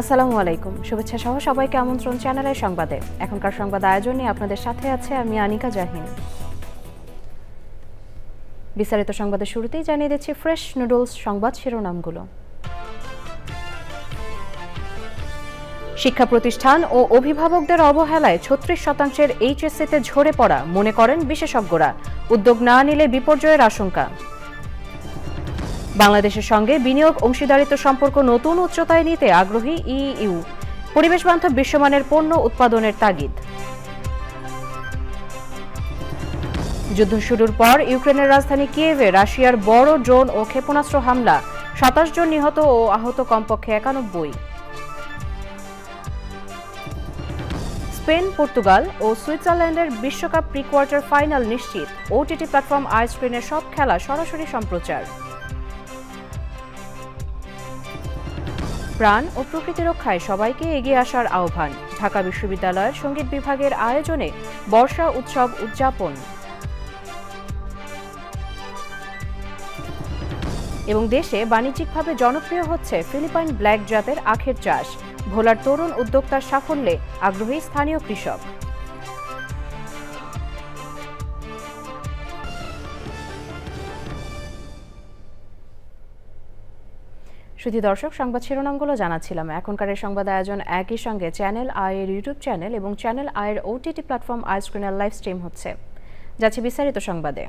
আসসালামু আলাইকুম, শুভেচ্ছা সহ সবাইকে আমন্ত্রণ চ্যানেলের সংবাদে। এখনকার সংবাদ আয়োজন নিয়ে আপনাদের সাথে আছে আমি আনিকা জাহিন। বিস্তারিত সংবাদের শুরুতেই জানিয়ে দিচ্ছি ফ্রেশ নুডলস সংবাদ শিরোনামগুলো। শিক্ষা প্রতিষ্ঠান ও অভিভাবকদের অবহেলায় 36% এইচএসসিতে ঝরে পড়া মনে করেন বিশেষজ্ঞরা। উদ্যোগ না নিলে বিপর্যয়ের আশঙ্কা। বাংলাদেশের সঙ্গে বিনিয়োগ অংশীদারিত্ব সম্পর্ক নতুন উচ্চতায় নিতে আগ্রহী ইইউ। পরিবেশ বান্ধব বিশ্বমানের পণ্য উৎপাদনের তাগিদ। যুদ্ধ শুরুর পর ইউক্রেনের রাজধানী কিয়েভে রাশিয়ার বড় ড্রোন ও ক্ষেপণাস্ত্র হামলা, 27 জন নিহত ও আহত কমপক্ষে 91। স্পেন, পর্তুগাল ও সুইজারল্যান্ডের বিশ্বকাপ প্রি কোয়ার্টার ফাইনাল নিশ্চিত। ওটিটি প্ল্যাটফর্ম আইস্ক্রিনের সব খেলা সরাসরি সম্প্রচার। প্রাণ ও প্রকৃতি রক্ষায় সবাইকে এগিয়ে আসার আহ্বান। ঢাকা বিশ্ববিদ্যালয়ের সঙ্গীত বিভাগের আয়োজনে বর্ষা উৎসব উদযাপন। এবং দেশে বাণিজ্যিকভাবে জনপ্রিয় হচ্ছে ফিলিপাইন ব্ল্যাক জাতের আখের চাষ। ভোলার তরুণ উদ্যোক্তার সাফল্যে আগ্রহী স্থানীয় কৃষক। শুধু দর্শক, সংবাদ শিরোনামগুলো জানাচ্ছিলাম। এখনকার এই সংবাদ আয়োজন একই সঙ্গে চ্যানেল আই এর ইউটিউব চ্যানেল এবং চ্যানেল আই এর ওটিটি প্ল্যাটফর্ম আইস্ক্রিনের লাইভ স্ট্রিম হচ্ছে। যাচ্ছে বিস্তারিত সংবাদে।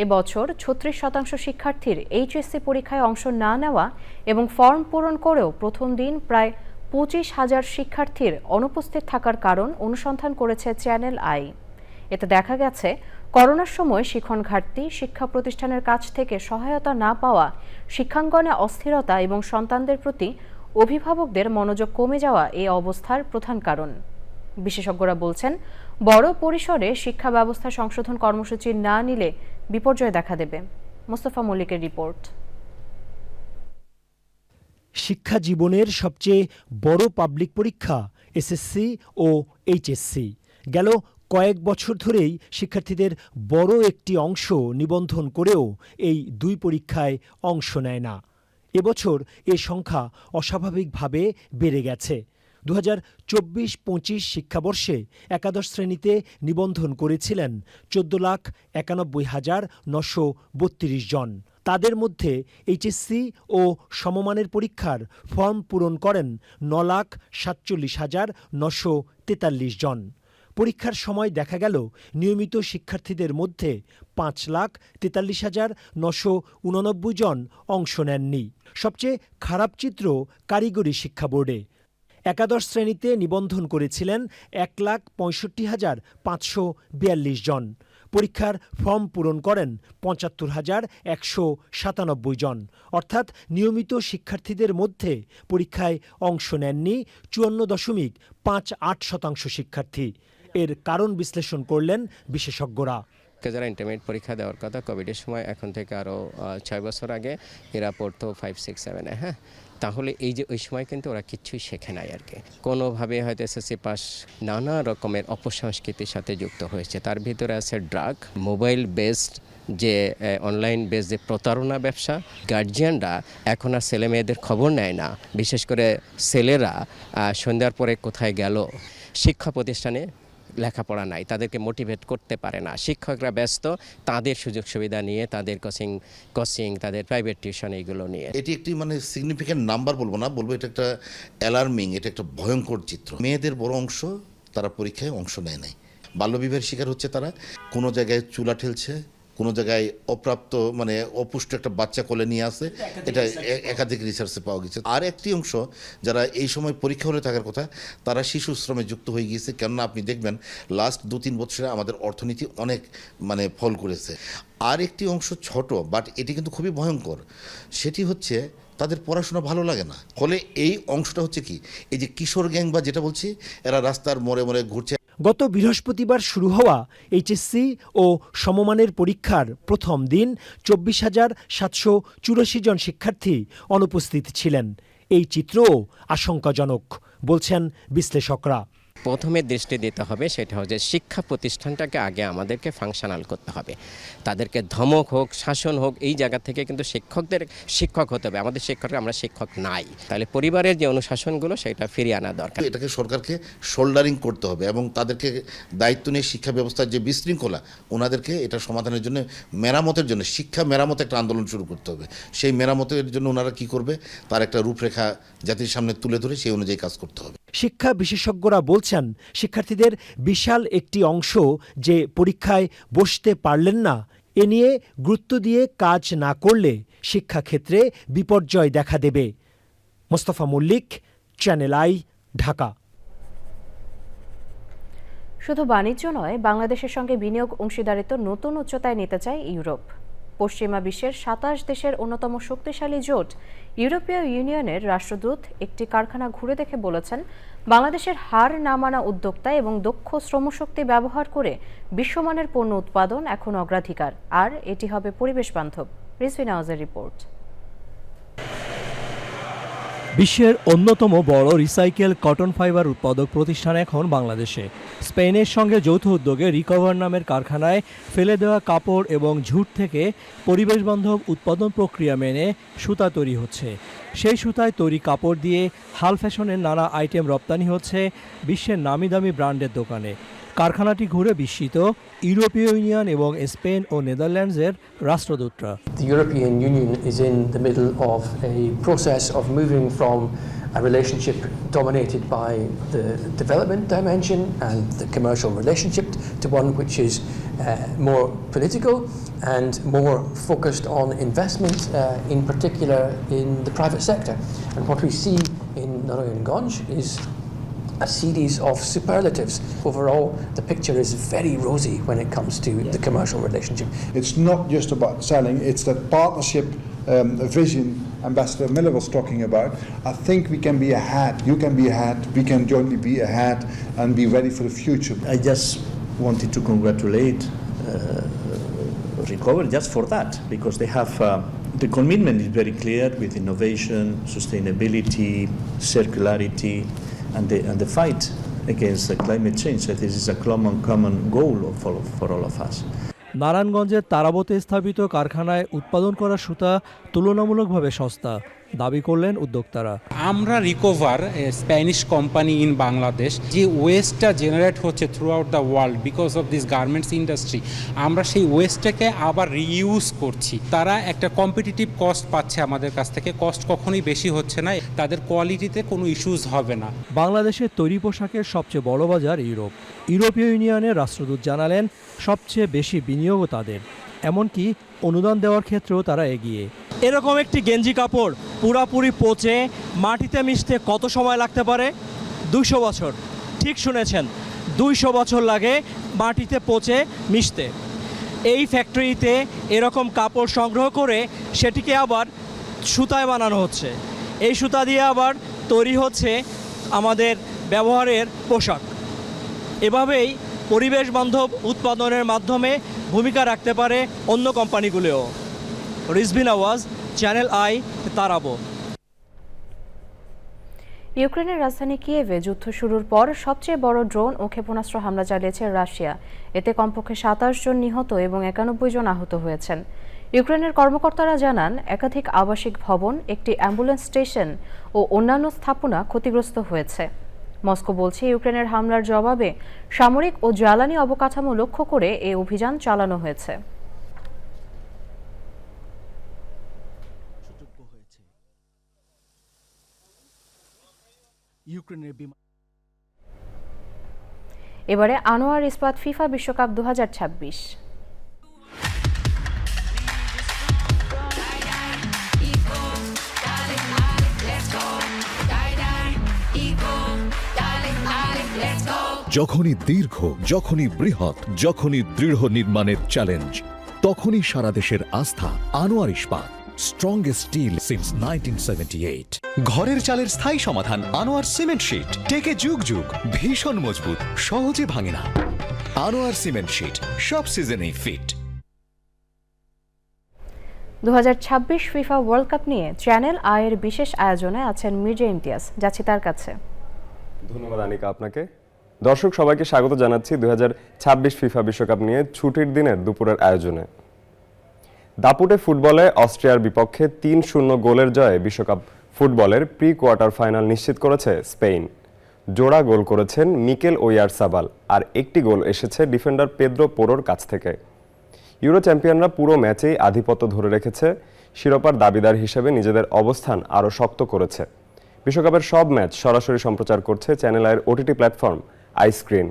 এবছর 36% শিক্ষার্থীর এইচএসসি পরীক্ষায় অংশ না নেওয়া এবং ফর্ম পূরণ করেও প্রথম দিন প্রায় 25,000 শিক্ষার্থীর অনুপস্থিত থাকার কারণ অনুসন্ধান করেছে চ্যানেল আই। এতে দেখা গেছে, করোনার সময় শিক্ষণ ঘাটতি, শিক্ষা প্রতিষ্ঠানের কাছ থেকে সহায়তা না পাওয়া, শিক্ষাঙ্গনে অস্থিরতা এবং সন্তানদের প্রতি অভিভাবকদের মনোযোগ কমে যাওয়া এই অবস্থার প্রধান কারণ। বিশেষজ্ঞরা বলছেন, বড় পরিসরে শিক্ষা ব্যবস্থা সংশোধন কর্মসূচি না নিলে বিপর্যয় দেখা দেবে। মোস্তফা মল্লিকের রিপোর্ট। শিক্ষা জীবনের সবচেয়ে বড় পাবলিক পরীক্ষা এসএসসি ও এইচএসসি। গেল কয়েক বছর ধরেই শিক্ষার্থীদের বড় একটি অংশ নিবন্ধন করেও এই দুই পরীক্ষায় অংশ নেয় না। এবছর এ সংখ্যা অস্বাভাবিকভাবে বেড়ে গেছে। 2024-25 শিক্ষাবর্ষে একাদশ শ্রেণীতে নিবন্ধন করেছিলেন 14,91,932 জন। তাদের মধ্যে এইচএসসি ও সমমানের পরীক্ষার ফর্ম পূরণ করেন 9,47,943 জন। পরীক্ষার সময় দেখা গেল, নিয়মিত শিক্ষার্থীদের মধ্যে 5,43,989 জন অংশ নেননি। সবচেয়ে খারাপ চিত্র কারিগরি শিক্ষা বোর্ডে। একাদশ শ্রেণীতে নিবন্ধন করেছিলেন 1,65,542 জন। পরীক্ষার ফর্ম পূরণ করেন 75,197 জন। অর্থাৎ নিয়মিত শিক্ষার্থীদের মধ্যে পরীক্ষায় অংশ নেননি 54.58% শিক্ষার্থী। এর কারণ বিশ্লেষণ করলেন বিশেষজ্ঞরা। যারা ইন্টারমিডিয়েট পরীক্ষা দেওয়ার কথা কোভিডের সময়, এখন থেকে আরও 6 বছর আগে এরা পড়তো 5, 6, 7-এ। হ্যাঁ, তাহলে এই যে ওই সময় কিন্তু ওরা কিচ্ছুই শেখে নাই আর কি। কোনোভাবে হয়তো এসএসসি পাস নানা রকমের অপসংস্কৃতির সাথে যুক্ত হয়েছে। তার ভিতরে আছে ড্রাগ, মোবাইল বেসড যে অনলাইন বেস যে প্রতারণা ব্যবসা। গার্জিয়ানরা এখন আর ছেলে মেয়েদের খবর নেয় না, বিশেষ করে ছেলেরা সন্ধ্যার পরে কোথায় গেল। শিক্ষা প্রতিষ্ঠানে লেখাপড়া নাই, তাদেরকে মোটিভেট করতে পারে না। শিক্ষকরা ব্যস্ত তাদের সুযোগ সুবিধা নিয়ে, তাদের কোচিং, তাদের প্রাইভেট টিউশন, এইগুলো নিয়ে। এটি একটি সিগনিফিক্যান্ট নাম্বার বলবো না, বলবো এটা একটা অ্যালার্মিং, এটা একটা ভয়ঙ্কর চিত্র। মেয়েদের বড় অংশ তারা পরীক্ষায় অংশ নেয় নাই। বাল্যবিবাহের শিকার হচ্ছে তারা। কোনো জায়গায় চুলা ঠেলছে, কোনো জায়গায় অপ্রাপ্ত অপুষ্ট একটা বাচ্চা কোলে নিয়ে আসে। এটা একাধিক রিসার্চে পাওয়া গেছে। আর একটি অংশ যারা এই সময় পরীক্ষা হলে থাকার কথা, তারা শিশু শ্রমে যুক্ত হয়ে গিয়েছে। কেননা আপনি দেখবেন লাস্ট 2-3 বছরে আমাদের অর্থনীতি অনেক ফল করেছে। আর একটি অংশ ছোট, বাট এটি কিন্তু খুবই ভয়ঙ্কর। সেটি হচ্ছে তাদের পড়াশোনা ভালো লাগে না। ফলে এই অংশটা হচ্ছে কি, এই যে কিশোর গ্যাং বা যেটা বলছি, এরা রাস্তার মোড়ে মোড়ে ঘুরছে। গত বৃহস্পতিবার শুরু হওয়া এইচএসসি ও সমমানের পরীক্ষার প্রথম দিন 24,784 জন শিক্ষার্থী অনুপস্থিত ছিলেন। এই চিত্রও আশঙ্কাজনক বলছেন বিশ্লেষকরা। প্রথমে দৃষ্টি দিতে হবে সেটা হচ্ছে শিক্ষা প্রতিষ্ঠানটাকে আগে আমাদেরকে ফাংশনাল করতে হবে। তাদেরকে ধমক হোক, শাসন হোক, এই জায়গা থেকে কিন্তু শিক্ষকদের শিক্ষক হতে হবে। আমাদের শিক্ষকরা আমরা শিক্ষক নাই, তাহলে পরিবারের যে অনুশাসনগুলো সেটা ফিরিয়ে আনা দরকার। এটাকে সরকারকে শোল্ডারিং করতে হবে এবং তাদেরকে দায়িত্ব নিয়ে শিক্ষা ব্যবস্থার যে বিশৃঙ্খলা, ওনাদেরকে এটা সমাধানের জন্য মেরামতের জন্য শিক্ষা মেরামত একটা আন্দোলন শুরু করতে হবে। সেই মেরামতের জন্য ওনারা কি করবে তার একটা রূপরেখা জাতির সামনে তুলে ধরে সেই অনুযায়ী কাজ করতে হবে। শিক্ষা বিশেষজ্ঞরা বলছেন, শিক্ষার্থীদের বিশাল একটি অংশ যে পরীক্ষায় বসতে পারলেন না, এ নিয়ে গুরুত্ব দিয়ে কাজ না করলে শিক্ষাক্ষেত্রে বিপর্যয় দেখা দেবে। Mostafa Mallik, Channel I, Dhaka. শুধু বাণিজ্য নয়, বাংলাদেশের সঙ্গে বিনিয়োগ অংশীদারিত্ব নতুন উচ্চতায় নিতে চায় ইউরোপ। পশ্চিমা বিশ্বের ২৭ দেশের অন্যতম শক্তিশালী জোট ইউরোপীয় ইউনিয়নের রাষ্ট্রদূত একটি কারখানা ঘুরে দেখে বলেছেন, বাংলাদেশের হার না মানা উদ্যোক্তা এবং দক্ষ শ্রমশক্তি ব্যবহার করে বিশ্বমানের পণ্য উৎপাদন এখন অগ্রাধিকার, আর এটি হবে পরিবেশ বান্ধব। রিজভী নওয়াজের রিপোর্ট। বিশ্বের অন্যতম বড় রিসাইকেল কটন ফাইবার উৎপাদক প্রতিষ্ঠান এখন বাংলাদেশে। স্পেনের সঙ্গে যৌথ উদ্যোগে রিকভার নামের কারখানায় ফেলে দেওয়া কাপড় এবং ঝুট থেকে পরিবেশবান্ধব উৎপাদন প্রক্রিয়া মেনে সুতা তৈরি হচ্ছে। সেই সুতায় তৈরি কাপড় দিয়ে হাল ফ্যাশনের নানা আইটেম রপ্তানি হচ্ছে বিশ্বের নামি দামি ব্র্যান্ডের দোকানে। কারখানাটি ঘুরে বিস্মিত ইউরোপীয় ইউনিয়ন এবং স্পেন ও নেদারল্যান্ডসের রাষ্ট্রদূতরা। The European Union is in the middle of a process of moving from a relationship dominated by the development dimension and the commercial relationship to one which is more political and more focused on investment, in particular in the private sector. And what we see in Narayanganj is a series of superlatives. Overall, the picture is very rosy when it comes to the commercial relationship. It's not just about selling, it's that partnership vision Ambassador Miller was talking about. I think we can be ahead, you can be ahead, we can jointly be ahead and be ready for the future. I just wanted to congratulate Recover just for that, because they have the commitment is very clear with innovation, sustainability, circularity, and the fight against the climate change. So this is a common goal for all of us. নারায়ণগঞ্জের তারাবতে স্থাপিত কারখানায় উৎপাদন করা সুতা তুলনামূলকভাবে সস্তা, দাবি করলেন উদ্যোক্তারা। আমরা recover Spanish company in Bangladesh, যে ওয়েস্টটা জেনারেট হচ্ছে through out the world because of this garments industry, আমরা সেই ওয়েস্টটাকে আবার রিইউজ করছি। তারা একটা কম্পিটিটিভ কস্ট পাচ্ছে আমাদের কাছ থেকে, কস্ট কখনোই বেশি হচ্ছে না, তাদের কোয়ালিটিতে কোনো ইস্যুজ হবে না। বাংলাদেশের তৈরি পোশাকের সবচেয়ে বড় বাজার ইউরোপ। ইউরোপীয় ইউনিয়নের রাষ্ট্রদূত জানালেন, সবচেয়ে বেশি বিনিয়োগও তাদের, এমনকি অনুদান দেওয়ার ক্ষেত্রেও তারা এগিয়ে। এরকম একটি গেঞ্জি কাপড় পুরাপুরি পচে মাটিতে মিশতে কত সময় লাগতে পারে? 200 বছর। ঠিক শুনেছেন, 200 বছর লাগে মাটিতে পচে মিশতে। এই ফ্যাক্টরিতে এরকম কাপড় সংগ্রহ করে সেটিকে আবার সুতায় বানানো হচ্ছে। এই সুতা দিয়ে আবার তৈরি হচ্ছে আমাদের ব্যবহারের পোশাক। এভাবেই পরিবেশ বান্ধব উৎপাদনের মাধ্যমে ভূমিকা রাখতে পারে অন্য কোম্পানিগুলোও। রিজভী নওয়াজ, চ্যানেল আই, তারাবো। ইউক্রেনের রাজধানী কিয়েভে যুদ্ধ শুরুর পর সবচেয়ে বড় ড্রোন ও ক্ষেপণাস্ত্র হামলা চালিয়েছে রাশিয়া। এতে কমপক্ষে 27 জন নিহত এবং 91 জন আহত হয়েছেন। ইউক্রেনের কর্মকর্তারা জানান, একাধিক আবাসিক ভবন, একটি অ্যাম্বুলেন্স স্টেশন ও অন্যান্য স্থাপনা ক্ষতিগ্রস্ত হয়েছে। মস্কো বলছে, ইউক্রেনের হামলার জবাবে সামরিক ও জ্বালানি অবকাঠামো লক্ষ্য করে এই অভিযান চালানো হয়েছে। এবারে আনোয়ার ইস্পাত ফিফা বিশ্বকাপ 2026। যখনই দীর্ঘ, যখনই বৃহৎ, যখনই দৃঢ় নির্মাণের চ্যালেঞ্জ, তখনই সারা দেশের আস্থা আনোয়ার ইস্পাত, স্ট্রংগেস্ট স্টিল সিন্স 1978। ঘরের চালের স্থায়ী সমাধান আনোয়ার সিমেন্ট শীট, টেকে যুগ যুগ, ভীষণ মজবুত, সহজে ভাঙে না। আনোয়ার সিমেন্ট শীট, সব সিজনেই ফিট। 2026 ফিফা ওয়ার্ল্ড কাপ নিয়ে চ্যানেল আয়ের বিশেষ আয়োজনে আছেন মির্জা ইমতিয়াজ। যাচ্ছি তার কাছে। ধন্যবাদ আনিকা আপনাকে। দর্শক সবাইকে স্বাগত জানাচ্ছি 2026 ফিফা বিশ্বকাপ নিয়ে ছুটির দিনের দুপুরের আয়োজনে। দাপুটে ফুটবলে অস্ট্রিয়ার বিপক্ষে 3-0 গোলের জয়ে বিশ্বকাপ ফুটবলের প্রি কোয়ার্টার ফাইনাল নিশ্চিত করেছে স্পেন। জোড়া গোল করেছেন মিকেল ওয়াইয়ারসাবাল, আর একটি গোল এসেছে ডিফেন্ডার পেদ্রো পোরোর কাছ থেকে। ইউরো চ্যাম্পিয়নরা পুরো ম্যাচেই আধিপত্য ধরে রেখেছে, শিরোপার দাবিদার হিসেবে নিজেদের অবস্থান আরও শক্ত করেছে। বিশ্বকাপের সব ম্যাচ সরাসরি সম্প্রচার করছে চ্যানেল আইয়ের ওটিটি প্ল্যাটফর্ম আইস্ক্রিন।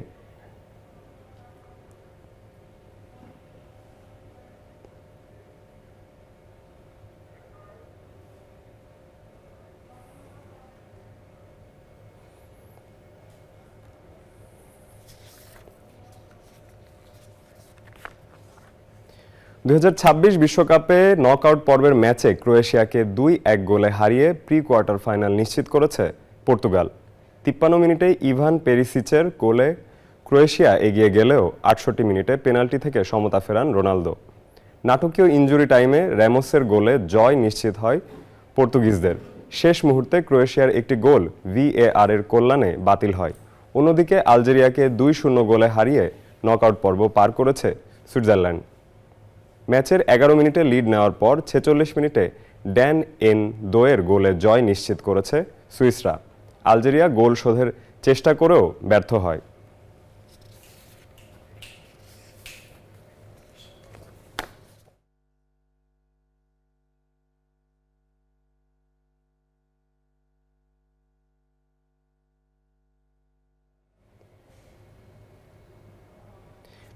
বিশ্বকাপে নকআউট পর্বের ম্যাচে ক্রোয়েশিয়াকে 2-1 গোলে হারিয়ে প্রি কোয়ার্টার ফাইনাল নিশ্চিত করেছে পর্তুগাল। 53 মিনিটে ইভান পেরিসিচের গোলে ক্রোয়েশিয়া এগিয়ে গেলেও 68 মিনিটে পেনাল্টি থেকে সমতা ফেরান রোনালদো। নাটকীয় ইনজুরি টাইমে র্যামোসের গোলে জয় নিশ্চিত হয় পর্তুগিজদের। শেষ মুহূর্তে ক্রোয়েশিয়ার একটি গোল VAR এর কল্যাণে বাতিল হয়। অন্যদিকে আলজেরিয়াকে 2-0 গোলে হারিয়ে নকআউট পর্ব পার করেছে সুইজারল্যান্ড। ম্যাচের 11 মিনিটে লিড নেওয়ার পর 46 মিনিটে ড্যান এন দোয়ের গোলে জয় নিশ্চিত করেছে সুইসরা। আলজেরিয়া গোল শোধের চেষ্টা করেও ব্যর্থ হয়।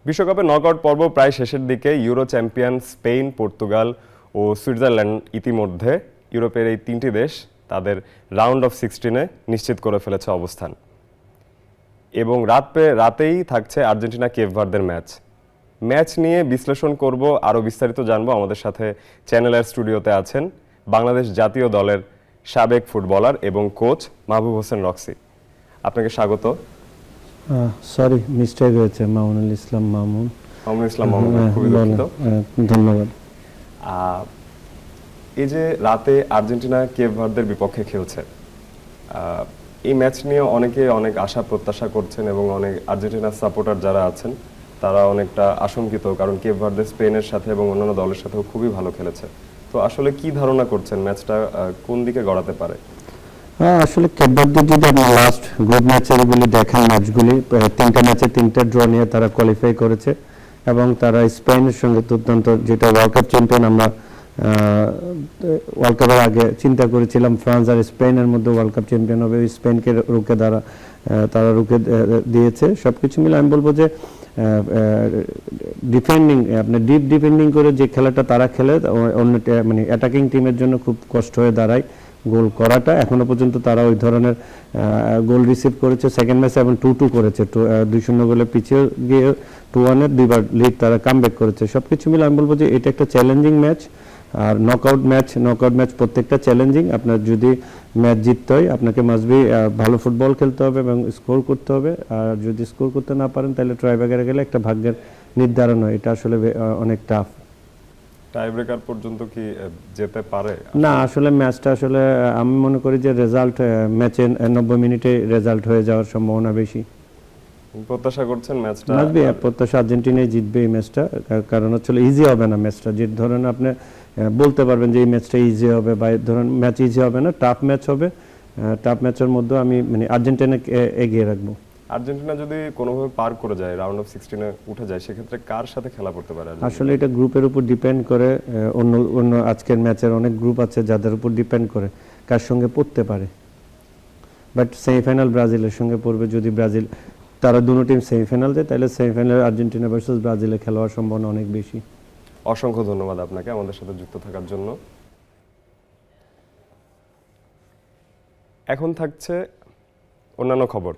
বিশ্বকাপের নকআউট পর্ব প্রায় শেষের দিকে। ইউরো চ্যাম্পিয়ন স্পেন, পর্তুগাল ও সুইজারল্যান্ড ইতিমধ্যে ইউরোপের এই তিনটি দেশ তাদের রাউন্ড অফ 16-এ নিশ্চিত করে ফেলেছে অবস্থান। এবং রাতেই থাকছে আর্জেন্টিনা কেপ ভার্দের ম্যাচ নিয়ে বিশ্লেষণ করব, আরও বিস্তারিত জানবো। আমাদের সাথে চ্যানেলের স্টুডিওতে আছেন বাংলাদেশ জাতীয় দলের সাবেক ফুটবলার এবং কোচ মাহবুব হোসেন রক্সি। আপনাকে স্বাগত। সরি, মিস্টেক হয়েছে, মামুনুল ইসলাম মামুন। খুবই দুঃখিত। ধন্যবাদ। এই যে রাতে আর্জেন্টিনা কেপ ভার্দের বিপক্ষে খেলছে, এই ম্যাচ নিয়ে অনেকে অনেক আশা প্রত্যাশা করছেন এবং অনেক আর্জেন্টিনার সাপোর্টার যারা আছেন তারা অনেকটা আশঙ্কিত, কারণ কেপ ভার্দে স্পেনের সাথে এবং অন্যান্য দলের সাথেও খুবই ভালো খেলেছে। তো আসলে কি ধারণা করছেন ম্যাচটা কোন দিকে গড়াতে পারে? আসলে কেপ ভার্দে যদি আপনি লাস্ট গ্রুপ ম্যাচগুলি দেখেন, ম্যাচগুলি 3টা ম্যাচে 3টা ড্র নিয়ে তারা কোয়ালিফাই করেছে এবং তারা স্পেনের সঙ্গে দুর্দান্ত, যেটা ওয়ার্ল্ড কাপ চ্যাম্পিয়ন, আমরা ওয়ার্ল্ড কাপের আগে চিন্তা করেছিলাম ফ্রান্স আর স্পেনের মধ্যে ওয়ার্ল্ড কাপ চ্যাম্পিয়ন হবে, স্পেনকে তারা রুখে দিয়েছে। সব কিছু মিলে আমি বলবো যে ডিফেন্ডিং, আপনার ডিপ ডিফেন্ডিং করে যে খেলাটা তারা খেলে, অন্য মানে অ্যাটাকিং টিমের জন্য খুব কষ্ট হয়ে দাঁড়ায় গোল করাটা। এখনো পর্যন্ত তারা ওই ধরনের গোল রিসিভ করেছে। সেকেন্ড ম্যাচে এবং 2-2 করেছে, 2-0 গোলে পিছিয়ে গিয়ে 2-1-এর 2বার লিড তারা কামব্যাক করেছে। সব কিছু মিলে আমি বলবো যে এটা একটা চ্যালেঞ্জিং ম্যাচ। আর নকআউট ম্যাচ প্রত্যেকটা চ্যালেঞ্জিং। আপনার যদি ম্যাচ জিততে হয় আপনাকে মাস্টবি ভালো ফুটবল খেলতে হবে এবং স্কোর করতে হবে। আর যদি স্কোর করতে না পারেন তাহলে ট্রাইব্রেকারে গেলে একটা ভাগ্যের নির্ধারণ হয়। এটা আসলে অনেক টাফ। টাইব্রেকার পর্যন্ত কি যেতে পারে? না, আসলে ম্যাচটা আসলে আমি মনে করি যে রেজাল্ট ম্যাচে 90 মিনিটে রেজাল্ট হয়ে যাওয়ার সম্ভাবনা বেশি। প্রত্যাশা করছেন ম্যাচটা? প্রত্যাশা আর্জেন্টিনাই জিতবে এই ম্যাচটা, কারণ হচ্ছে ইজি হবে না ম্যাচটা। যে ধরেন আপনি বলতে পারবেন যে এই ম্যাচটা ইজি হবে, বা ধরেন ম্যাচ ইজি হবে না, টাফ ম্যাচ হবে। টাফ ম্যাচের মধ্যে আমি মানে আর্জেন্টিনাকে এগিয়ে রাখবো। আর্জেন্টিনা যদি কোনোভাবে পার করে যায়, রাউন্ড অফ 16-এ উঠে যায়, সেক্ষেত্রে কার সাথে খেলা করতে পারে? আসলে এটা গ্রুপের উপর ডিপেন্ড করে। অন্য আজকের ম্যাচের অনেক গ্রুপ আছে যাদের উপর ডিপেন্ড করে কার সঙ্গে পড়তে পারে। বাট সেমিফাইনাল ব্রাজিলের সঙ্গে পড়বে। যদি ব্রাজিল, তারা দুটো টিম সেমিফাইনাল যায়, তাহলে সেমিফাইনালে আর্জেন্টিনা ভার্সেস ব্রাজিলে খেলা হওয়ার সম্ভাবনা অনেক বেশি। অসংখ্য ধন্যবাদ আপনাকে আমাদের সাথে যুক্ত থাকার জন্য। এখন থাকছে অন্যান্য খবর।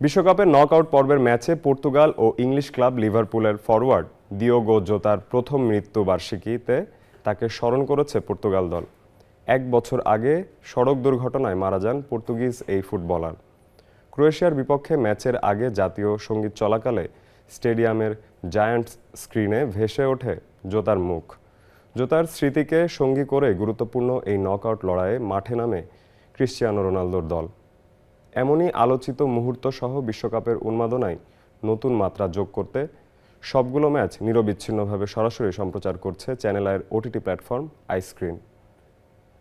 বিশ্বকাপের নকআউট পর্বের ম্যাচে পর্তুগাল ও ইংলিশ ক্লাব লিভারপুলের ফরওয়ার্ড দিয়েগো জোতার প্রথম মৃত্যুবার্ষিকীতে তাকে স্মরণ করেছে পর্তুগাল দল। 1 বছর আগে সড়ক দুর্ঘটনায় মারা যান পর্তুগিজ এই ফুটবলার। ক্রোয়েশিয়ার বিপক্ষে ম্যাচের আগে জাতীয় সঙ্গীত চলাকালে স্টেডিয়ামের জায়ান্ট স্ক্রিনে ভেসে ওঠে জোতার মুখ। জোতার স্মৃতিকে সঙ্গী করে গুরুত্বপূর্ণ এই নকআউট লড়াইয়ে মাঠে নামে ক্রিশ্চিয়ানো রোনালদোর দল। এমনই আলোচিত মুহূর্ত সহ বিশ্বকাপের উন্মাদনায় নতুন মাত্রা যোগ করতে সবগুলো ম্যাচ নিরবিচ্ছিন্নভাবে সরাসরি সম্প্রচার করছে চ্যানেল আইয়ের ওটিটি প্ল্যাটফর্ম আইস্ক্রিন।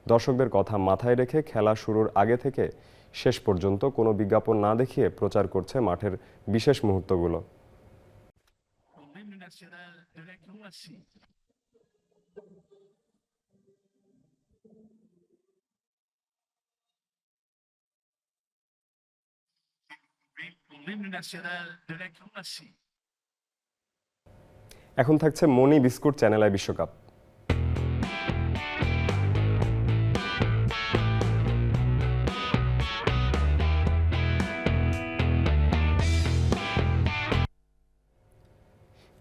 দর্শকদের কথা মাথায় রেখে খেলা শুরুর আগে থেকে শেষ পর্যন্ত কোনো বিজ্ঞাপন না দেখিয়ে প্রচার করছে মাঠের বিশেষ মুহূর্তগুলো। এখন থাকছে মনি বিস্কুট চ্যানেল আই বিশ্বকাপ।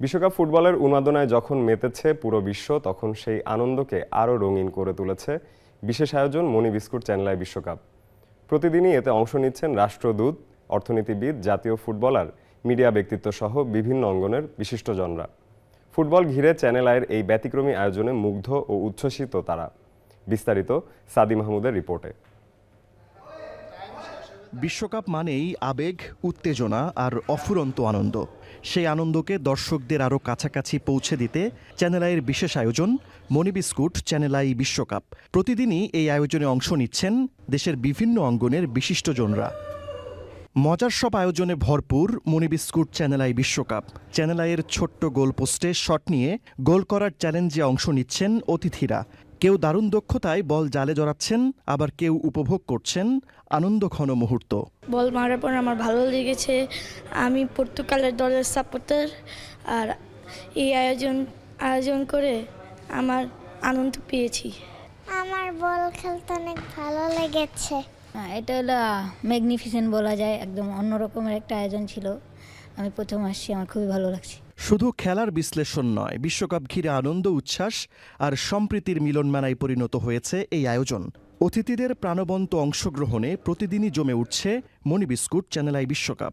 বিশ্বকাপ ফুটবলের উন্মাদনায় যখন মেতেছে পুরো বিশ্ব, তখন সেই আনন্দকে আরও রঙিন করে তুলেছে বিশেষ আয়োজন মনি বিস্কুট চ্যানেল আই বিশ্বকাপ। প্রতিদিনই এতে অংশ নিচ্ছেন রাষ্ট্রদূত, অর্থনীতিবিদ, জাতীয় ফুটবলার, মিডিয়া ব্যক্তিত্ব সহ বিভিন্ন অঙ্গনের বিশিষ্টজনরা। ফুটবল ঘিরে চ্যানেল আইয়ের এই ব্যতিক্রমী আয়োজনে মুগ্ধ ও উচ্ছ্বসিত তারা। বিস্তারিত সাদি মাহমুদের রিপোর্টে। বিশ্বকাপ মানেই আবেগ, উত্তেজনা আর অফুরন্ত আনন্দ। সেই আনন্দকে দর্শকদের আরও কাছাকাছি পৌঁছে দিতে চ্যানেল আইয়ের বিশেষ আয়োজন মনি বিস্কুট চ্যানেল আই বিশ্বকাপ। প্রতিদিনই এই আয়োজনে অংশ নিচ্ছেন দেশের বিভিন্ন অঙ্গনের বিশিষ্টজনরা। মজার সব আয়োজনে ভরপুর মনি বিস্কুট চ্যানেল আই বিশ্বকাপ। চ্যানেল আইয়ের ছোট্ট গোল পোস্টে শট নিয়ে গোল করার চ্যালেঞ্জে অংশ নিচ্ছেন অতিথিরা। কেউ দারুণ দক্ষতায় বল জালে জড়াচ্ছেন, আবার কেউ উপভোগ করছেন আনন্দঘন মুহূর্ত। বল মারার পর আমার ভালো লেগেছে। আমি পর্তুগালের দলের সাপোর্টার, আর এই আয়োজন করে আমার আনন্দ পেয়েছি। আমার বল খেলতে অনেক ভালো লেগেছে। এটা হলো ম্যাগনিফিসেন্ট বলা যায়, একদম অন্যরকমের একটা আয়োজন ছিল। আমি প্রথম আসছি, আমার খুবই ভালো লাগছে। শুধু খেলার বিশ্লেষণ নয়, বিশ্বকাপ ঘিরে আনন্দ, উচ্ছ্বাস আর সম্প্রীতির মিলনমেলায় পরিণত হয়েছে এই আয়োজন। অতিথিদের প্রাণবন্ত অংশগ্রহণে প্রতিদিনই জমে উঠছে মনি বিস্কুট চ্যানেল আই বিশ্বকাপ।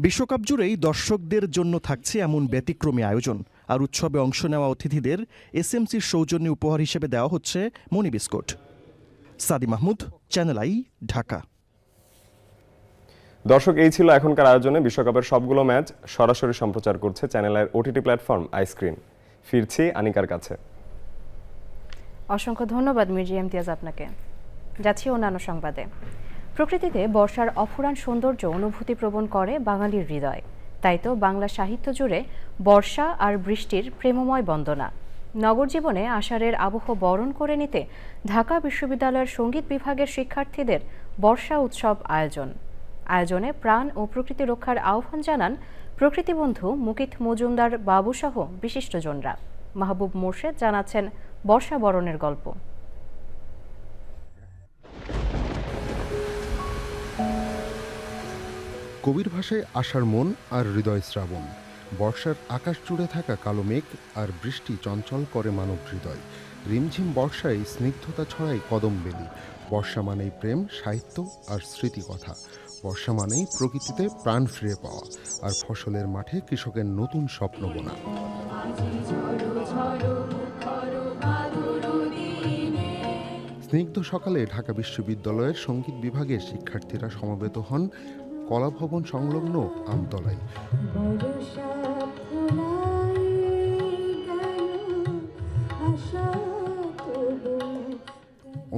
বিশ্বকাপ জুড়েই দর্শকদের জন্য থাকছে এমন ব্যতিক্রমী আয়োজন। আর উৎসবে অংশ নেওয়া অতিথিদের এসএমসির সৌজন্যে উপহার হিসেবে দেওয়া হচ্ছে মনি বিস্কুট। সাদি মাহমুদ, চ্যানেল আই, ঢাকা। দর্শক, এই ছিল এখনকার আয়োজনে। বিশ্বকাপের সবগুলো ম্যাচ সরাসরি সম্প্রচার করছে চ্যানেল আইয়ের ওটিটি প্ল্যাটফর্ম আইস্ক্রিন। ফিরছি আনিকার কাছে। অসংখ্য ধন্যবাদ মির্জি ইমতিয়াজ আপনাকে। যাচ্ছি অন্যান্য সংবাদে। প্রকৃতিতে বর্ষার অফুরান সৌন্দর্য অনুভূতি প্রবণ করে বাঙালির হৃদয়। তাই তো বাংলা সাহিত্য জুড়ে বর্ষা আর বৃষ্টির প্রেমময় বন্দনা। নগর জীবনে আষাঢ়ের আবহ বরণ করে নিতে ঢাকা বিশ্ববিদ্যালয়ের সঙ্গীত বিভাগের শিক্ষার্থীদের বর্ষা উৎসব আয়োজনে প্রাণ ও প্রকৃতি রক্ষার আহ্বান জানান প্রকৃতিবন্ধু মুকিত মজুমদার বাবুসহ বিশিষ্টজনরা। মাহবুব মোর্শেদ জানাচ্ছেন বর্ষা বরণের গল্প। কবির ভাষায় আষাঢ় মন আর হৃদয় শ্রাবণ। বর্ষার আকাশ জুড়ে থাকা কালো মেঘ আর বৃষ্টি চঞ্চল করে মানব হৃদয়। রিমঝিম বর্ষায় স্নিগ্ধতা ছড়ায় কদম বেলি। বর্ষা মানেই প্রেম, সাহিত্য আর স্মৃতিকথা। বর্ষা মানেই প্রকৃতিতে প্রাণ ফিরে পাওয়া আর ফসলের মাঠে কৃষকের নতুন স্বপ্ন বোনা। স্নিগ্ধ সকালে ঢাকা বিশ্ববিদ্যালয়ের সঙ্গীত বিভাগের শিক্ষার্থীরা সমবেত হন কলাভবন সংলগ্ন আমতলায়।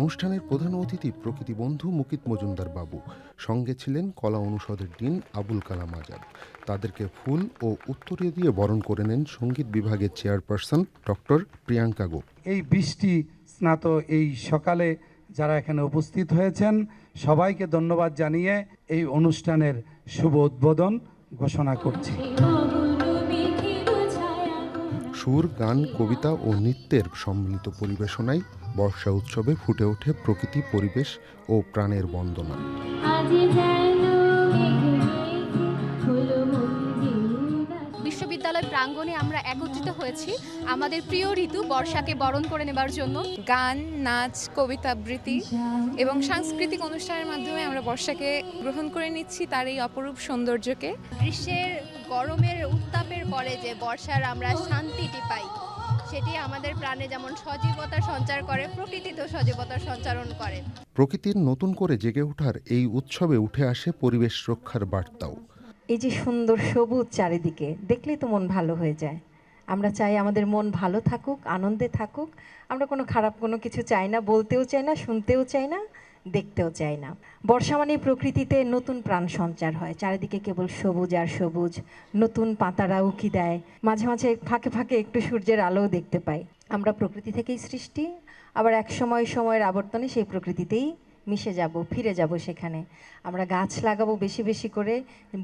অনুষ্ঠানের প্রধান অতিথি প্রকৃতিবন্ধু মুকিত মজুমদার বাবু। সঙ্গে ছিলেন কলা অনুষদের ডিন আবুল কালাম আজাদ। তাদেরকে ফুল ও উত্তরীয় দিয়ে বরণ করে নেন সঙ্গীত বিভাগের চেয়ারপারসন ডক্টর প্রিয়াঙ্কা গো। এই বৃষ্টি স্নাত এই সকালে যারা এখানে উপস্থিত হয়েছেন সবাইকে ধন্যবাদ জানিয়ে এই অনুষ্ঠানের শুভ উদ্বোধন ঘোষণা করছি। সুর, গান, কবিতা ও নৃত্যের সম্মিলিত পরিবেশনায় বর্ষা উৎসবে ফুটে ওঠে প্রকৃতি, পরিবেশ ও প্রাণের বন্দনা। বিশ্ববিদ্যালয় প্রাঙ্গণে আমরা একত্রিত হয়েছি আমাদের প্রিয় ঋতু বর্ষাকে বরণ করে নেবার জন্য। গান, নাচ, কবিতা আবৃত্তি এবং সাংস্কৃতিক অনুষ্ঠানের মাধ্যমে আমরা বর্ষাকে গ্রহণ করে নিচ্ছি, তার এই অপরূপ সৌন্দর্যকে। গ্রীষ্মের গরমের উত্তাপের পরে যে বর্ষার আমরা শান্তিটি পাই, সেটি আমাদের প্রাণে যেমন সজীবতার সঞ্চার করে, প্রকৃতিতেও সজীবতার সঞ্চারণ করে। প্রকৃতির নতুন করে জেগে ওঠার এই উৎসবে উঠে আসে পরিবেশ রক্ষার বার্তাও। এই যে সুন্দর সবুজ চারিদিকে দেখলেই তো মন ভালো হয়ে যায়। আমরা চাই আমাদের মন ভালো থাকুক, আনন্দে থাকুক। আমরা কোনো খারাপ কোনো কিছু চাই না, বলতেও চাই না, শুনতেও চাই না, দেখতেও চাই না। বর্ষা মানে প্রকৃতিতে নতুন প্রাণ সঞ্চার হয়, চারিদিকে কেবল সবুজ আর সবুজ, নতুন পাতারা উকি দেয়, মাঝে মাঝে ফাঁকে ফাঁকে একটু সূর্যের আলোও দেখতে পাই। আমরা প্রকৃতি থেকেই সৃষ্টি, আবার এক সময়ের আবর্তনে সেই প্রকৃতিতেই মিশে যাব, ফিরে যাব সেখানে। আমরা গাছ লাগাবো বেশি বেশি করে,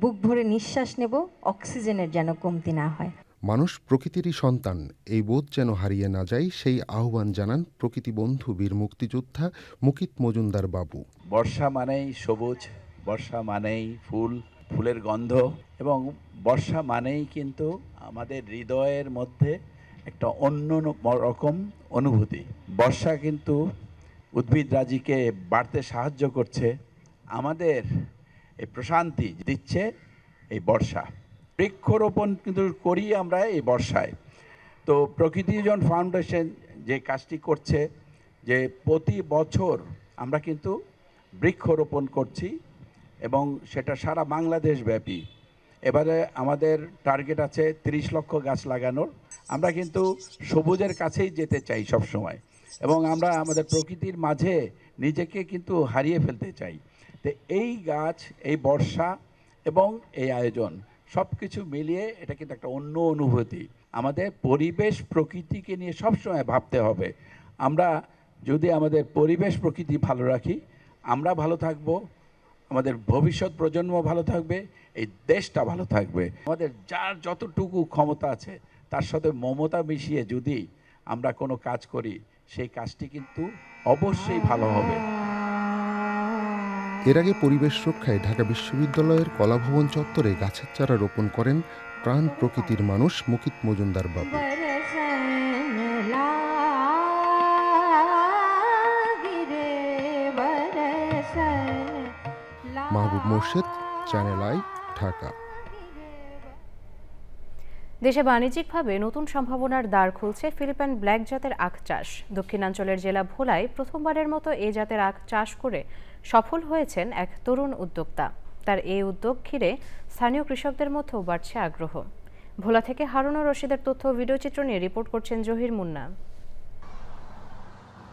বুক ভরে নিঃশ্বাস নেব, অক্সিজেনের যেন কমতি না হয়। মানুষ প্রকৃতিরই সন্তান, এই বোধ যেন হারিয়ে না যায়, সেই আহ্বান জানান প্রকৃতি বন্ধু বীর মুক্তিযোদ্ধা মুকিত মজুমদার বাবু। বর্ষা মানেই সবুজ, বর্ষা মানেই ফুল, ফুলের গন্ধ, এবং বর্ষা মানেই কিন্তু আমাদের হৃদয়ের মধ্যে একটা অন্য রকম অনুভূতি। বর্ষা কিন্তু উদ্ভিদ রাজিকে বাড়তে সাহায্য করছে, আমাদের এই প্রশান্তি দিচ্ছে এই বর্ষা। বৃক্ষরোপণ কিন্তু করি আমরা এই বর্ষায়। তো প্রকৃতিজন ফাউন্ডেশন যে কাজটি করছে, যে প্রতি বছর আমরা কিন্তু বৃক্ষরোপণ করছি এবং সেটা সারা বাংলাদেশ ব্যাপী। এবারে আমাদের টার্গেট আছে 30 লক্ষ গাছ লাগানোর। আমরা কিন্তু সবুজের কাছেই যেতে চাই সব সময়, এবং আমরা আমাদের প্রকৃতির মাঝে নিজেকে কিন্তু হারিয়ে ফেলতে চাই। তো এই গাছ, এই বর্ষা এবং এই আয়োজন সব কিছু মিলিয়ে এটা কিন্তু একটা অন্য অনুভূতি। আমাদের পরিবেশ প্রকৃতিকে নিয়ে সবসময় ভাবতে হবে। আমরা যদি আমাদের পরিবেশ প্রকৃতি ভালো রাখি, আমরা ভালো থাকব, আমাদের ভবিষ্যৎ প্রজন্ম ভালো থাকবে, এই দেশটা ভালো থাকবে। আমাদের যার যতটুকু ক্ষমতা আছে তার সাথে মমতা মিশিয়ে যদি আমরা কোনো কাজ করি, সেই কাজটি কিন্তু অবশ্যই ভালো হবে। এর আগে পরিবেশ রক্ষায় ঢাকা বিশ্ববিদ্যালয়ের কলাভবন চত্বরে গাছের চারা রোপণ করেন প্রাণ প্রকৃতির মানুষ মুকিত মজুমদার বাবু। মাহবুব মোর্শেদ, চ্যানেল আই, ঢাকা। দেশে বাণিজ্যিকভাবে নতুন সম্ভাবনার দ্বার খুলছে ফিলিপাইন ব্ল্যাক জাতের আখ চাষ। দক্ষিণাঞ্চলের জেলা ভোলায় প্রথমবারের মতো এ জাতের আখ চাষ করে সফল হয়েছেন এক তরুণ উদ্যোক্তা। তার এই উদ্যোগ ঘিরে স্থানীয় কৃষকদের মধ্যেও বাড়ছে আগ্রহ। ভোলা থেকে হারুনুর রশিদের তথ্য ও ভিডিওচিত্র নিয়ে রিপোর্ট করছেন জহির মুন্না।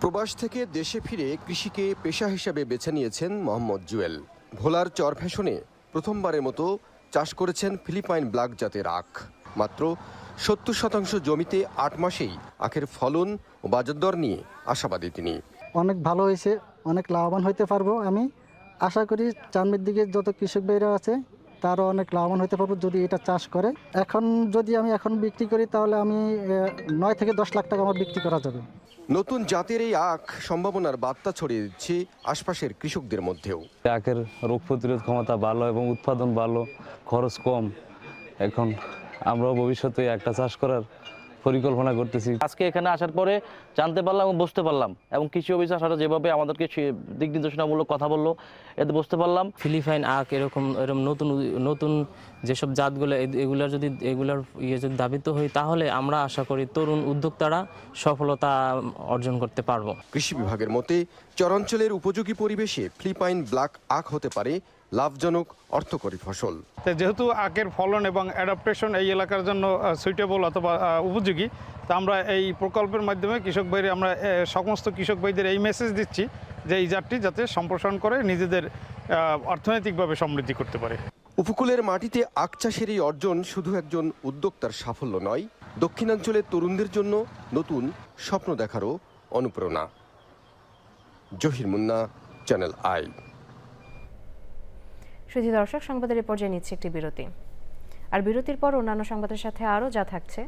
প্রবাস থেকে দেশে ফিরে কৃষিকে পেশা হিসেবে বেছে নিয়েছেন মোহাম্মদ জুয়েল। ভোলার চরফ্যাশনে প্রথমবারের মতো চাষ করেছেন ফিলিপাইন ব্ল্যাক জাতের আখ। মাত্র 70% জমিতে 8 মাসেই আখের ফলন ও বাজার দর নিয়ে আশাবাদী তিনি। অনেক ভালো হয়েছে, অনেক লাভবান হতে পারবো। আমি আশা করি চান্দের দিকে যত কৃষক ভাইরা আছে তারও অনেক লাভবান হতে পারবো যদি এটা চাষ করে। যদি আমি এখন বিক্রি করি তাহলে আমি 9 থেকে 10 লাখ টাকা আমার বিক্রি করা যাবে। নতুন জাতের এই আখ সম্ভাবনার বার্তা ছড়িয়ে দিচ্ছে আশপাশের কৃষকদের মধ্যেও। আখের রোগ প্রতিরোধ ক্ষমতা ভালো এবং উৎপাদন ভালো, খরচ কম। এখন আমরাও ভবিষ্যতে একটা চাষ করার পরিকল্পনা করতেছি। আজকে এখানে আসার পরে জানতে পারলাম এবং বুঝতে পারলাম, এবং কৃষি অফিস আসার যেভাবে আমাদেরকে দিক নির্দেশনামূলক কথা বললো, এতে বুঝতে পারলাম ফিলিপাইন আখ এরকম নতুন যেসব জাতগুলো এগুলার যদি যদি দাবিত হই, তাহলে আমরা আশা করি তরুণ উদ্যোক্তারা সফলতা অর্জন করতে পারবো। কৃষি বিভাগের মতে চরাঞ্চলের উপযোগী পরিবেশে ফিলিপাইন ব্ল্যাক আখ হতে পারে লাভজনক অর্থকরী ফসল। যেহেতু আখের ফলন এবং অ্যাডাপ্টেশন এই এলাকার জন্য সুইটেবল অথবা উপযোগী, তা আমরা এই প্রকল্পের মাধ্যমে আমরা সমস্ত কৃষক ভাইদের এই মেসেজ দিচ্ছি যে এই জাতটি যাতে সম্প্রসারণ করে নিজেদের অর্থনৈতিকভাবে সমৃদ্ধি করতে পারে। উপকূলের মাটিতে আখ চাষের এই অর্জন শুধু একজন উদ্যোক্তার সাফল্য নয়, দক্ষিণাঞ্চলের তরুণদের জন্য নতুন স্বপ্ন দেখারও অনুপ্রেরণা। Zahir Munna, channel I. শুধু দর্শক, সংবাদের এই পর্যায়ে নিচ্ছে একটি বিরতি, আর বিরতির পর অন্যান্য সংবাদের সাথে আরও যা থাকছে।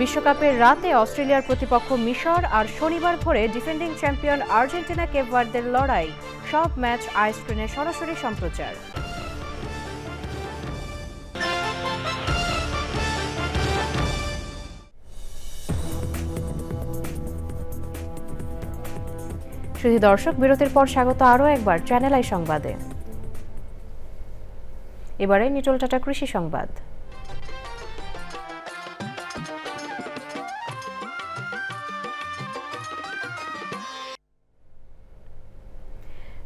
বিশ্বকাপের রাতে অস্ট্রেলিয়ার প্রতিপক্ষ মিশর, আর শনিবার ভোরে ডিফেন্ডিং চ্যাম্পিয়ন আর্জেন্টিনা কেপ ভার্দের লড়াই। সব ম্যাচ আই স্ক্রিনে সরাসরি সম্প্রচার। শুধু দর্শক, বিরতির পর স্বাগত আরও একবার চ্যানেল আই সংবাদে। এবারে নিটোল টাটা কৃষি সংবাদ।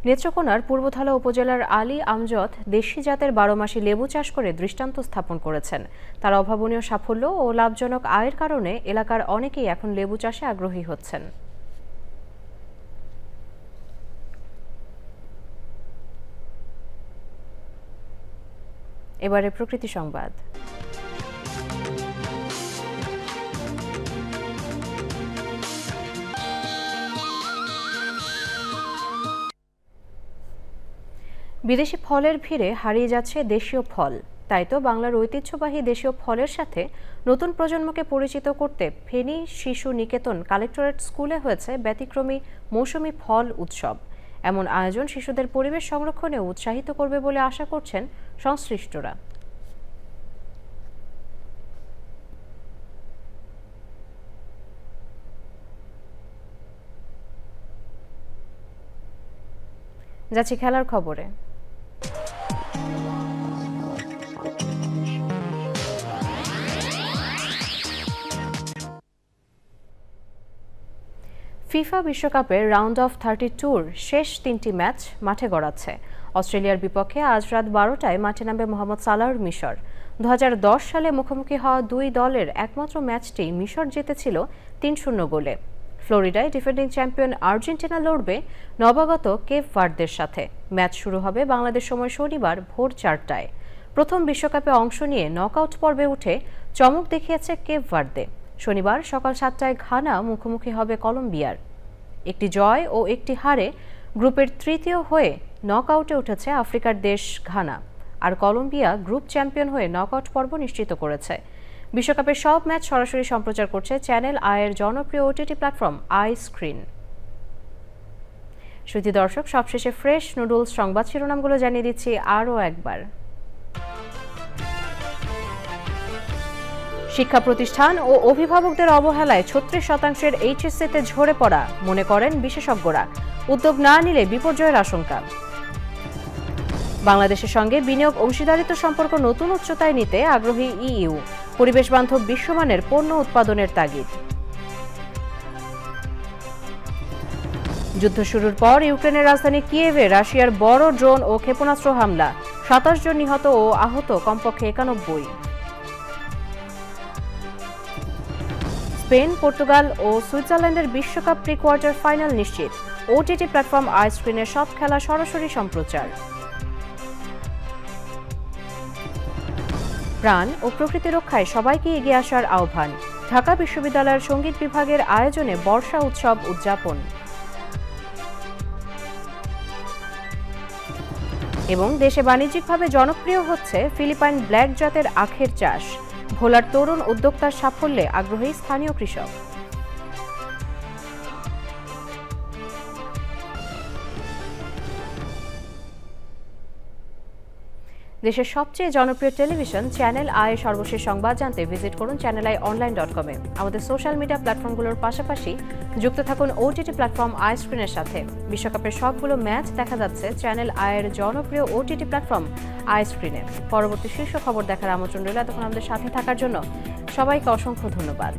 নেত্রকোনার পূর্বথালা উপজেলার আলী আমজদ দেশি জাতের 12 মাসি লেবু চাষ করে দৃষ্টান্ত স্থাপন করেছেন। তার অভাবনীয় সাফল্য ও লাভজনক আয়ের কারণে এলাকার অনেকেই এখন লেবু চাষে আগ্রহী হচ্ছেন। এবারে প্রকৃতি সংবাদ। বিদেশি ফলের ভিড়ে হারিয়ে যাচ্ছে দেশীয় ফল। তাই তো বাংলার ঐতিহ্যবাহী দেশীয় ফলের সাথে নতুন প্রজন্মকে পরিচিত করতে ফেনী শিশু নিকেতন কালেক্টরেট স্কুলে হয়েছে ব্যতিক্রমী মৌসুমী ফল উৎসব। এমন আয়োজন শিশুদের পরিবেশ সংরক্ষণে উৎসাহিত করবে বলে আশা করছেন সংশ্লিষ্টরা। যাচ্ছি খেলার খবরে। ফিফা বিশ্বকাপের রাউন্ড অফ 32-র শেষ 3টি ম্যাচ মাঠে গড়াচ্ছে। অস্ট্রেলিয়ার বিপক্ষে আজ রাত 12টায় মাঠে নামবে মোহাম্মদ সালাহর মিশর। 2010 সালে মুখোমুখি হওয়া দুই দলের একমাত্র ম্যাচটি মিশর জিতেছিল 3-0 গোলে। ফ্লোরিডায় ডিফেন্ডিং চ্যাম্পিয়ন আর্জেন্টিনা লড়বে নবাগত কেপ ভার্দের সাথে। ম্যাচ শুরু হবে বাংলাদেশ সময় শনিবার ভোর 4টায়। প্রথম বিশ্বকাপে অংশ নিয়ে নকআউট পর্বে উঠে চমক দেখিয়েছে কেপ ভার্দে। শনিবার সকাল 7টায় ঘানা মুখোমুখি হবে কলম্বিয়ার। একটি জয় ও একটি হারে গ্রুপের তৃতীয় হয়ে নকআউটে উঠেছে আফ্রিকার দেশ ঘানা। আর কলম্বিয়া গ্রুপ চ্যাম্পিয়ন হয়ে নকআউট পর্ব নিশ্চিত করেছে। বিশ্বকাপের সব ম্যাচ সরাসরি সম্প্রচার করছে চ্যানেল আইয়ের জনপ্রিয় ওটিটি প্ল্যাটফর্ম আই স্ক্রিন। শ্রুতি দর্শক, সবশেষে ফ্রেশ নুডলস সংবাদ শিরোনামগুলো জানিয়ে দিচ্ছি আরও একবার। শিক্ষা প্রতিষ্ঠান ও অভিভাবকদের অবহেলায় 36% এইচএসসিতে ঝরে পড়া মনে করেন বিশেষজ্ঞরা। উদ্যোগ না নিলে বিপর্যয়ের আশঙ্কা। বাংলাদেশের সঙ্গে বিনিয়োগ অংশীদারিত্ব সম্পর্ক নতুন উচ্চতায় নিতে আগ্রহী ইইউ। পরিবেশ বান্ধব বিশ্বমানের পণ্য উৎপাদনের তাগিদ। যুদ্ধ শুরুর পর ইউক্রেনের রাজধানী কিয়েভে রাশিয়ার বড় ড্রোন ও ক্ষেপণাস্ত্র হামলা। 27 জন নিহত ও আহত কমপক্ষে 91। স্পেন, পর্তুগাল ও সুইজারল্যান্ডের বিশ্বকাপ প্রি কোয়ার্টার ফাইনাল নিশ্চিত। ওটিটি প্ল্যাটফর্ম আই স্ক্রিনের সব খেলা সরাসরি সম্প্রচার। প্রাণ ও প্রকৃতি রক্ষায় সবাইকে এগিয়ে আসার আহ্বান। ঢাকা বিশ্ববিদ্যালয়ের সঙ্গীত বিভাগের আয়োজনে বর্ষা উৎসব উদযাপন। এবং দেশে বাণিজ্যিকভাবে জনপ্রিয় হচ্ছে ফিলিপাইন ব্ল্যাক জাতের আখের চাষ। ভোলার তরুণ উদ্যোক্তার সাফল্যে আগ্রহী স্থানীয় কৃষক। দেশের সবচেয়ে জনপ্রিয় টেলিভিশন চ্যানেল আই সর্বশেষ সংবাদ জানতে ভিজিট করুন channelionline.com-এ। আমাদের সোশ্যাল মিডিয়া প্ল্যাটফর্মগুলোর পাশাপাশি যুক্ত থাকুন ওটিটি প্ল্যাটফর্ম আই স্ক্রিনের সাথে। বিশ্বকাপের সবগুলো ম্যাচ দেখা যাচ্ছে চ্যানেল আইয়ের জনপ্রিয় ওটিটি প্ল্যাটফর্ম আই স্ক্রিনে। পরবর্তী শীর্ষ খবর দেখার আমন্ত্রণ রইল। এতক্ষণ আমাদের সাথে থাকার জন্য সবাইকে অসংখ্য ধন্যবাদ।